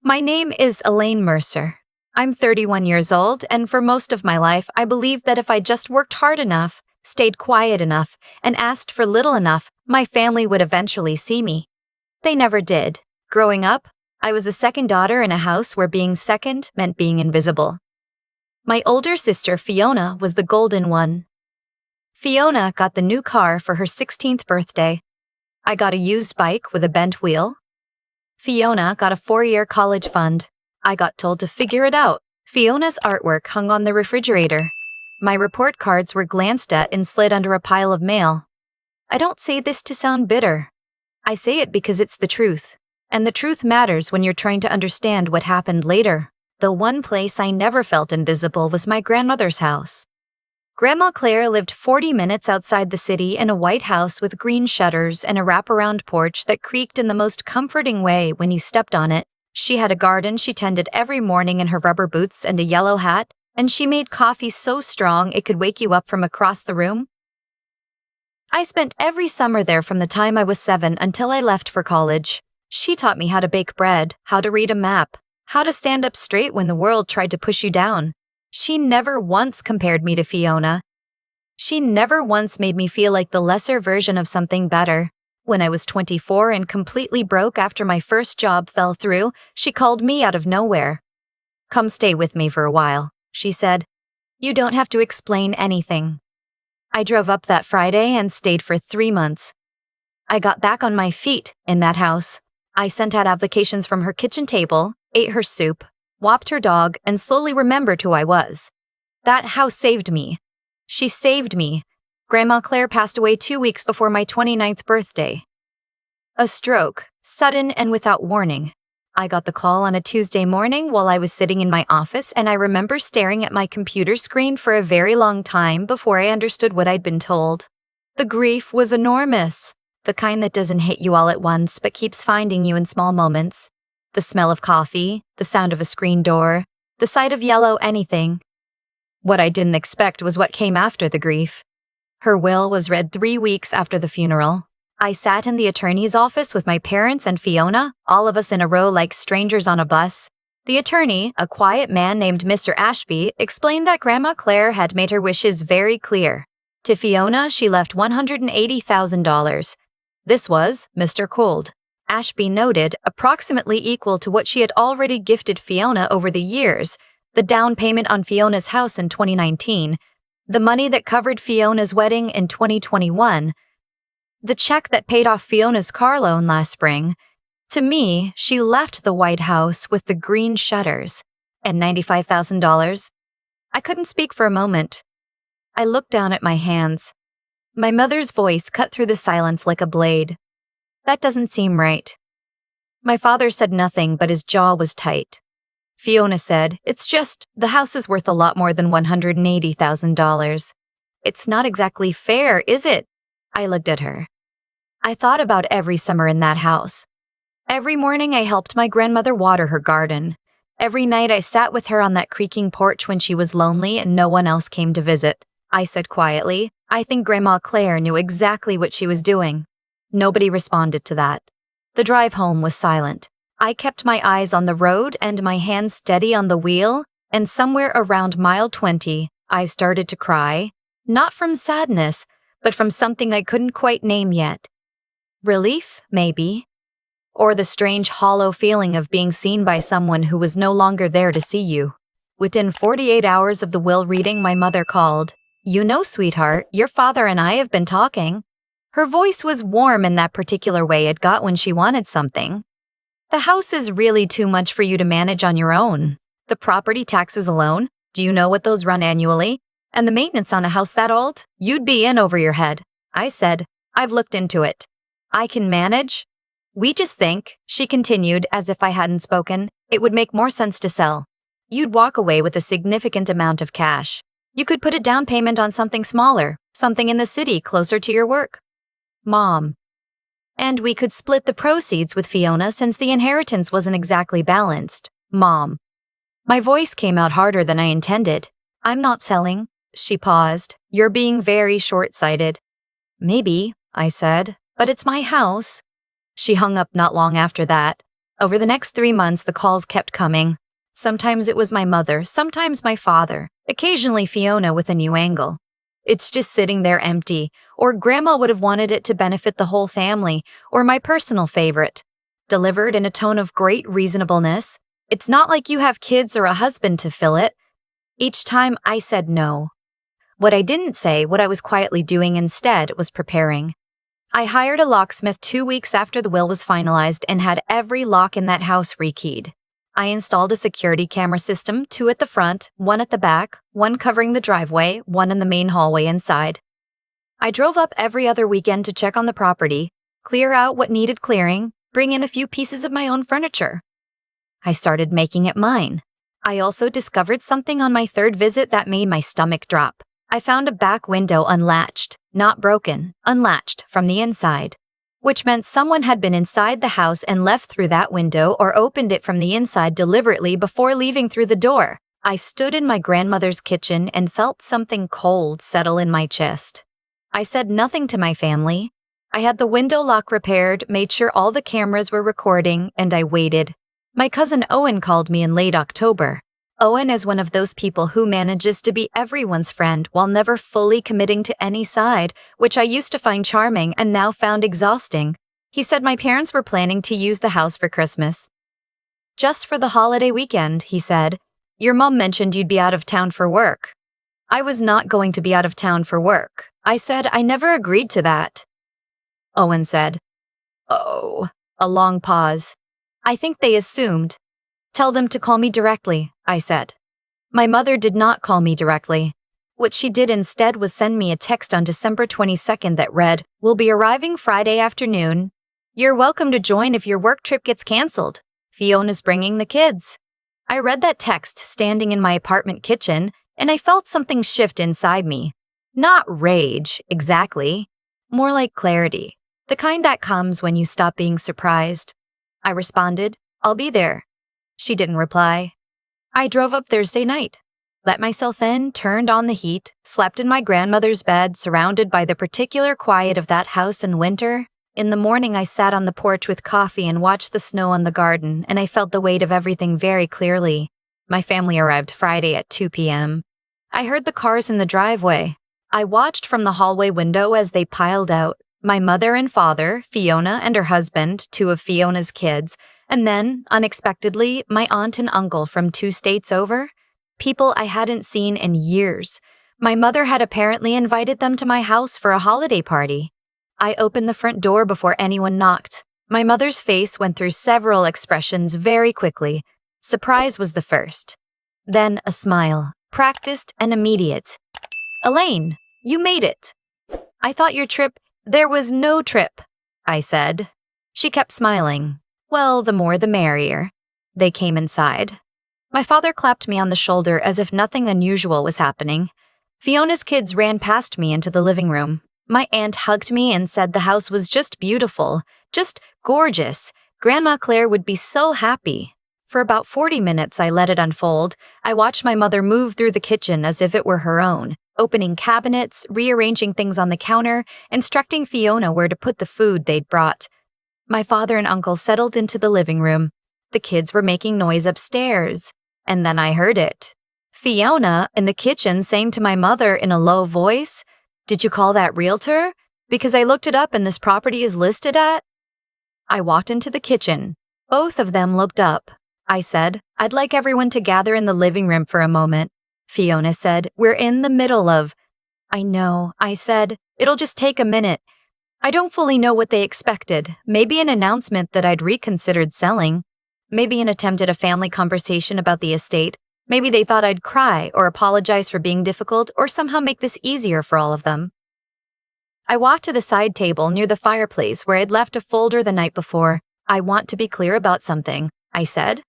My name is Elaine Mercer. I'm 31 years old, and for most of my life, I believed that if I just worked hard enough, stayed quiet enough, and asked for little enough, my family would eventually see me. They never did. Growing up, I was the second daughter in a house where being second meant being invisible. My older sister, Fiona, was the golden one. Fiona got the new car for her 16th birthday. I got a used bike with a bent wheel. Fiona got a 4-year college fund. I got told to figure it out. Fiona's artwork hung on the refrigerator. My report cards were glanced at and slid under a pile of mail. I don't say this to sound bitter. I say it because it's the truth. And the truth matters when you're trying to understand what happened later. The one place I never felt invisible was my grandmother's house. Grandma Claire lived 40 minutes outside the city in a white house with green shutters and a wraparound porch that creaked in the most comforting way when you stepped on it. She had a garden she tended every morning in her rubber boots and a yellow hat, and she made coffee so strong it could wake you up from across the room. I spent every summer there from the time I was 7 until I left for college. She taught me how to bake bread, how to read a map, how to stand up straight when the world tried to push you down. She never once compared me to Fiona. She never once made me feel like the lesser version of something better. When I was 24 and completely broke after my first job fell through, she called me out of nowhere. "Come stay with me for a while," she said. "You don't have to explain anything." I drove up that Friday and stayed for 3 months. I got back on my feet in that house. I sent out applications from her kitchen table, ate her soup, walked her dog, and slowly remembered who I was. That house saved me. She saved me. Grandma Claire passed away 2 weeks before my 29th birthday. A stroke, sudden and without warning. I got the call on a Tuesday morning while I was sitting in my office, and I remember staring at my computer screen for a very long time before I understood what I'd been told. The grief was enormous. The kind that doesn't hit you all at once but keeps finding you in small moments. The smell of coffee, the sound of a screen door, the sight of yellow anything. What I didn't expect was what came after the grief. Her will was read 3 weeks after the funeral. I sat in the attorney's office with my parents and Fiona, all of us in a row like strangers on a bus. The attorney, a quiet man named Mr. Ashby, explained that Grandma Claire had made her wishes very clear. To Fiona, she left $180,000. This was, Mr. Cold, Ashby noted, approximately equal to what she had already gifted Fiona over the years, the down payment on Fiona's house in 2019, the money that covered Fiona's wedding in 2021, the check that paid off Fiona's car loan last spring. To me, she left the White House with the green shutters and $95,000. I couldn't speak for a moment. I looked down at my hands. My mother's voice cut through the silence like a blade. "That doesn't seem right." My father said nothing, but his jaw was tight. Fiona said, "It's just, the house is worth a lot more than $180,000. It's not exactly fair, is it?" I looked at her. I thought about every summer in that house. Every morning I helped my grandmother water her garden. Every night I sat with her on that creaking porch when she was lonely and no one else came to visit. I said quietly, "I think Grandma Claire knew exactly what she was doing." Nobody responded to that. The drive home was silent. I kept my eyes on the road and my hands steady on the wheel, and somewhere around mile 20, I started to cry, not from sadness, but from something I couldn't quite name yet. Relief, maybe. Or the strange hollow feeling of being seen by someone who was no longer there to see you. Within 48 hours of the will reading, my mother called. "You know, sweetheart, your father and I have been talking." Her voice was warm in that particular way it got when she wanted something. "The house is really too much for you to manage on your own. The property taxes alone, do you know what those run annually? And the maintenance on a house that old? You'd be in over your head." I said, "I've looked into it. I can manage." "We just think," she continued as if I hadn't spoken, "it would make more sense to sell. You'd walk away with a significant amount of cash. You could put a down payment on something smaller, something in the city closer to your work." Mom. "And we could split the proceeds with Fiona since the inheritance wasn't exactly balanced." Mom. My voice came out harder than I intended. "I'm not selling." She paused. "You're being very short-sighted." "Maybe," I said, "but it's my house." She hung up not long after that. Over the next 3 months, the calls kept coming. Sometimes it was my mother, sometimes my father, occasionally Fiona with a new angle. It's just sitting there empty, or Grandma would have wanted it to benefit the whole family, or my personal favorite. Delivered in a tone of great reasonableness. It's not like you have kids or a husband to fill it. Each time I said no. What I didn't say, what I was quietly doing instead, was preparing. I hired a locksmith 2 weeks after the will was finalized and had every lock in that house rekeyed. I installed a security camera system, 2 at the front, 1 at the back, 1 covering the driveway, 1 in the main hallway inside. I drove up every other weekend to check on the property, clear out what needed clearing, bring in a few pieces of my own furniture. I started making it mine. I also discovered something on my 3rd visit that made my stomach drop. I found a back window unlatched, not broken, unlatched from the inside, which meant someone had been inside the house and left through that window or opened it from the inside deliberately before leaving through the door. I stood in my grandmother's kitchen and felt something cold settle in my chest. I said nothing to my family. I had the window lock repaired, made sure all the cameras were recording, and I waited. My cousin Owen called me in late October. Owen is one of those people who manages to be everyone's friend while never fully committing to any side, which I used to find charming and now found exhausting. He said my parents were planning to use the house for Christmas. Just for the holiday weekend, he said. Your mom mentioned you'd be out of town for work. I was not going to be out of town for work. I said I never agreed to that. Owen said, "Oh." A long pause. I think they assumed. Tell them to call me directly, I said. My mother did not call me directly. What she did instead was send me a text on December 22nd that read, "We'll be arriving Friday afternoon. You're welcome to join if your work trip gets canceled. Fiona's bringing the kids." I read that text standing in my apartment kitchen, and I felt something shift inside me. Not rage, exactly. More like clarity. The kind that comes when you stop being surprised. I responded, "I'll be there." She didn't reply. I drove up Thursday night, let myself in, turned on the heat, slept in my grandmother's bed, surrounded by the particular quiet of that house in winter. In the morning, I sat on the porch with coffee and watched the snow on the garden, and I felt the weight of everything very clearly. My family arrived Friday at 2 p.m. I heard the cars in the driveway. I watched from the hallway window as they piled out. My mother and father, Fiona and her husband, 2 of Fiona's kids, and then, unexpectedly, my aunt and uncle from 2 states over. People I hadn't seen in years. My mother had apparently invited them to my house for a holiday party. I opened the front door before anyone knocked. My mother's face went through several expressions very quickly. Surprise was the first. Then a smile, practiced and immediate. "Elaine, you made it." "I thought your trip—" "There was no trip," I said. She kept smiling. "Well, the more the merrier." They came inside. My father clapped me on the shoulder as if nothing unusual was happening. Fiona's kids ran past me into the living room. My aunt hugged me and said the house was just beautiful, just gorgeous. Grandma Claire would be so happy. For about 40 minutes, I let it unfold. I watched my mother move through the kitchen as if it were her own, opening cabinets, rearranging things on the counter, instructing Fiona where to put the food they'd brought. My father and uncle settled into the living room. The kids were making noise upstairs. And then I heard it. Fiona, in the kitchen, saying to my mother in a low voice, "Did you call that realtor? Because I looked it up and this property is listed at..." I walked into the kitchen. Both of them looked up. I said, "I'd like everyone to gather in the living room for a moment." Fiona said, "We're in the middle of..." "I know," I said. "It'll just take a minute." I don't fully know what they expected. Maybe an announcement that I'd reconsidered selling. Maybe an attempt at a family conversation about the estate. Maybe they thought I'd cry or apologize for being difficult or somehow make this easier for all of them. I walked to the side table near the fireplace where I'd left a folder the night before. "I want to be clear about something," I said.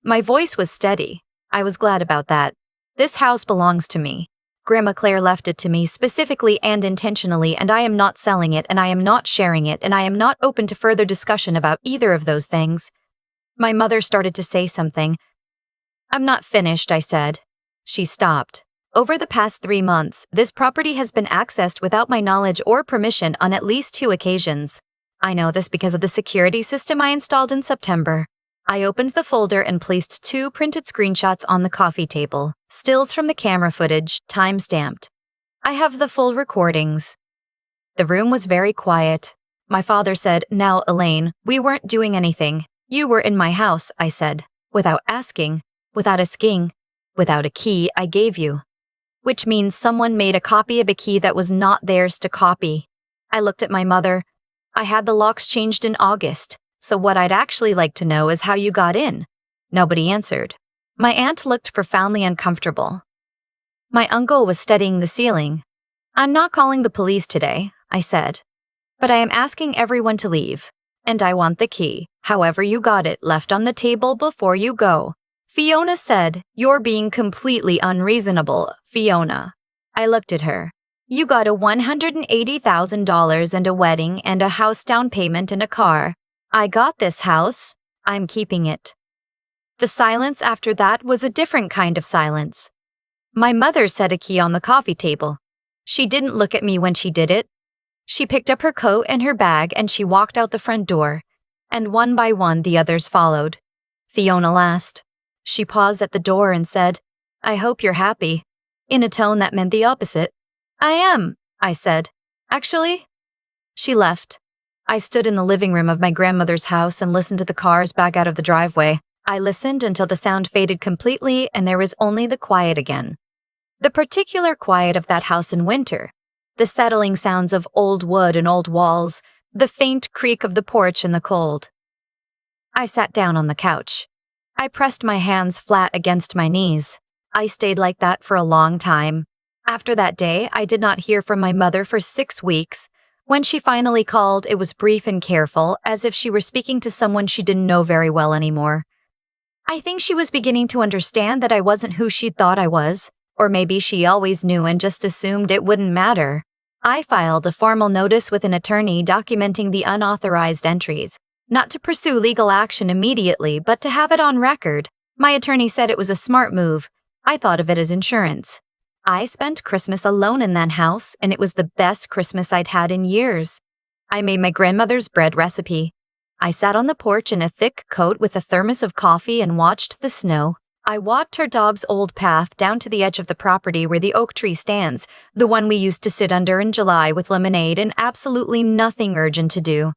My voice was steady. I was glad about that. This house belongs to me. Grandma Claire left it to me specifically and intentionally, and I am not selling it, and I am not sharing it, and I am not open to further discussion about either of those things. My mother started to say something. "I'm not finished," I said. She stopped. "Over the past 3 months, this property has been accessed without my knowledge or permission on at least 2 occasions. I know this because of the security system I installed in September. I opened the folder and placed 2 printed screenshots on the coffee table, stills from the camera footage, time-stamped. I have the full recordings. The room was very quiet. My father said, "Now, Elaine, we weren't doing anything. You were in my house," I said, without asking, without a key I gave you. Which means someone made a copy of a key that was not theirs to copy. I looked at my mother. I had the locks changed in August, so what I'd actually like to know is how you got in. Nobody answered. My aunt looked profoundly uncomfortable. My uncle was studying the ceiling. "I'm not calling the police today," I said, "but I am asking everyone to leave, and I want the key, however you got it, left on the table before you go." Fiona said, "You're being completely unreasonable, Fiona." I looked at her. "You got a $180,000 and a wedding and a house down payment and a car. I got this house. I'm keeping it." The silence after that was a different kind of silence. My mother set a key on the coffee table. She didn't look at me when she did it. She picked up her coat and her bag and she walked out the front door, and one by one the others followed. Fiona last. She paused at the door and said, "I hope you're happy," in a tone that meant the opposite. "I am," I said. "Actually." She left. I stood in the living room of my grandmother's house and listened to the cars back out of the driveway. I listened until the sound faded completely and there was only the quiet again. The particular quiet of that house in winter. The settling sounds of old wood and old walls, the faint creak of the porch in the cold. I sat down on the couch. I pressed my hands flat against my knees. I stayed like that for a long time. After that day, I did not hear from my mother for 6 weeks. When she finally called, it was brief and careful, as if she were speaking to someone she didn't know very well anymore. I think she was beginning to understand that I wasn't who she thought I was, or maybe she always knew and just assumed it wouldn't matter. I filed a formal notice with an attorney documenting the unauthorized entries, not to pursue legal action immediately, but to have it on record. My attorney said it was a smart move. I thought of it as insurance. I spent Christmas alone in that house, and it was the best Christmas I'd had in years. I made my grandmother's bread recipe. I sat on the porch in a thick coat with a thermos of coffee and watched the snow. I walked her dog's old path down to the edge of the property where the oak tree stands, the one we used to sit under in July with lemonade and absolutely nothing urgent to do.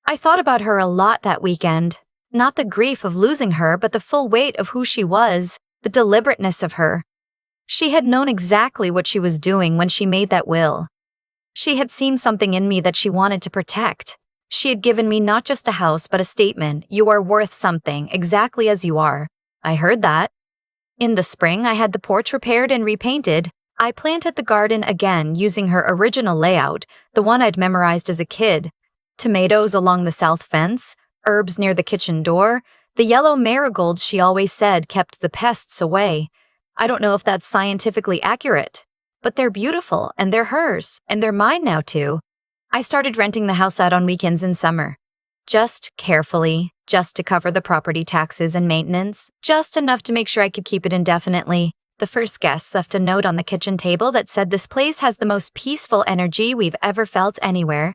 I thought about her a lot that weekend. Not the grief of losing her, but the full weight of who she was, the deliberateness of her. She had known exactly what she was doing when she made that will. She had seen something in me that she wanted to protect. She had given me not just a house, but a statement. "You are worth something, exactly as you are." I heard that. In the spring, I had the porch repaired and repainted. I planted the garden again using her original layout, the one I'd memorized as a kid. Tomatoes along the south fence, herbs near the kitchen door, the yellow marigolds she always said kept the pests away. I don't know if that's scientifically accurate, but they're beautiful and they're hers, and they're mine now too. I started renting the house out on weekends in summer. Just carefully, just to cover the property taxes and maintenance, just enough to make sure I could keep it indefinitely. The first guest left a note on the kitchen table that said, "This place has the most peaceful energy we've ever felt anywhere."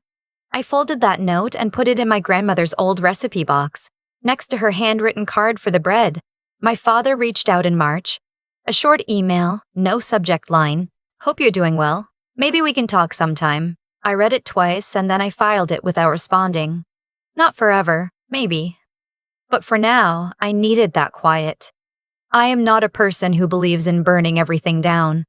I folded that note and put it in my grandmother's old recipe box, next to her handwritten card for the bread. My father reached out in March. A short email, no subject line. "Hope you're doing well. Maybe we can talk sometime." I read it twice and then I filed it without responding. Not forever, maybe. But for now, I needed that quiet. I am not a person who believes in burning everything down.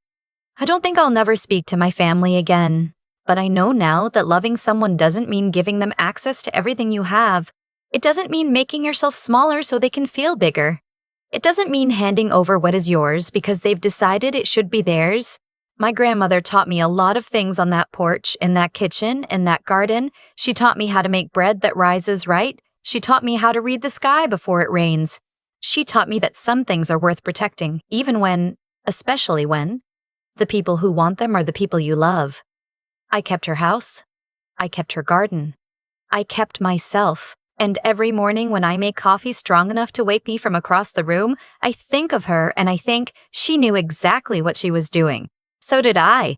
I don't think I'll never speak to my family again. But I know now that loving someone doesn't mean giving them access to everything you have. It doesn't mean making yourself smaller so they can feel bigger. It doesn't mean handing over what is yours because they've decided it should be theirs. My grandmother taught me a lot of things on that porch, in that kitchen, in that garden. She taught me how to make bread that rises right. She taught me how to read the sky before it rains. She taught me that some things are worth protecting, even when, especially when, the people who want them are the people you love. I kept her house. I kept her garden. I kept myself. And every morning when I make coffee strong enough to wake me from across the room, I think of her and I think she knew exactly what she was doing. So did I.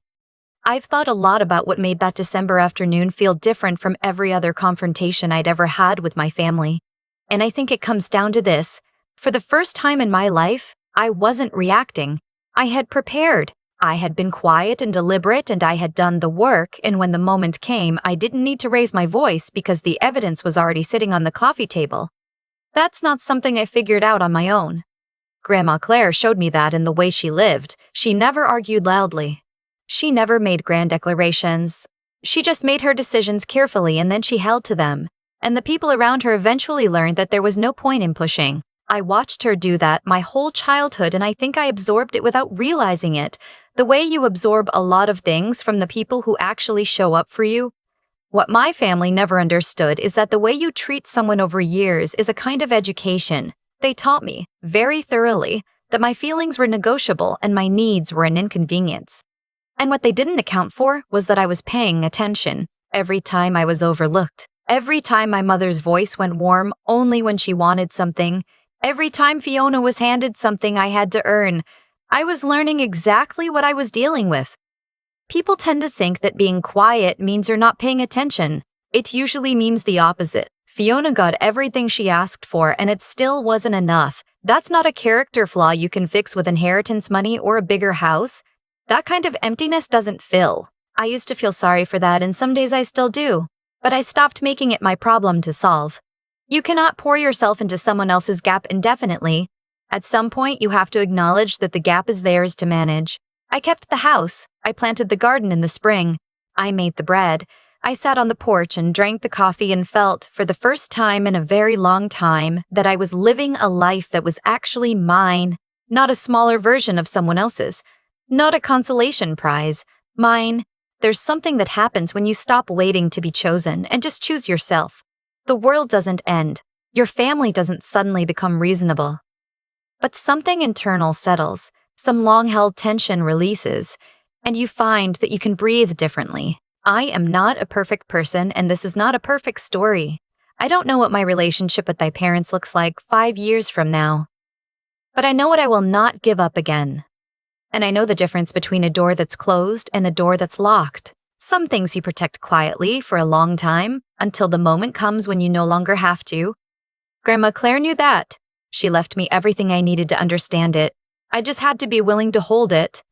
I've thought a lot about what made that December afternoon feel different from every other confrontation I'd ever had with my family. And I think it comes down to this. For the first time in my life, I wasn't reacting. I had prepared. I had been quiet and deliberate, and I had done the work, and when the moment came, I didn't need to raise my voice because the evidence was already sitting on the coffee table. That's not something I figured out on my own. Grandma Claire showed me that in the way she lived. She never argued loudly. She never made grand declarations. She just made her decisions carefully and then she held to them. And the people around her eventually learned that there was no point in pushing. I watched her do that my whole childhood, and I think I absorbed it without realizing it. The way you absorb a lot of things from the people who actually show up for you. What my family never understood is that the way you treat someone over years is a kind of education. They taught me, very thoroughly, that my feelings were negotiable and my needs were an inconvenience. And what they didn't account for was that I was paying attention every time I was overlooked. Every time my mother's voice went warm only when she wanted something. Every time Fiona was handed something I had to earn. I was learning exactly what I was dealing with. People tend to think that being quiet means you're not paying attention. It usually means the opposite. Fiona got everything she asked for, and it still wasn't enough. That's not a character flaw you can fix with inheritance money or a bigger house. That kind of emptiness doesn't fill. I used to feel sorry for that, and some days I still do. But I stopped making it my problem to solve. You cannot pour yourself into someone else's gap indefinitely. At some point, you have to acknowledge that the gap is theirs to manage. I kept the house. I planted the garden in the spring. I made the bread. I sat on the porch and drank the coffee and felt, for the first time in a very long time, that I was living a life that was actually mine, not a smaller version of someone else's, not a consolation prize, mine. There's something that happens when you stop waiting to be chosen and just choose yourself. The world doesn't end. Your family doesn't suddenly become reasonable. But something internal settles, some long-held tension releases, and you find that you can breathe differently. I am not a perfect person, and this is not a perfect story. I don't know what my relationship with my parents looks like 5 years from now. But I know what I will not give up again. And I know the difference between a door that's closed and a door that's locked. Some things you protect quietly for a long time, until the moment comes when you no longer have to. Grandma Claire knew that. She left me everything I needed to understand it. I just had to be willing to hold it.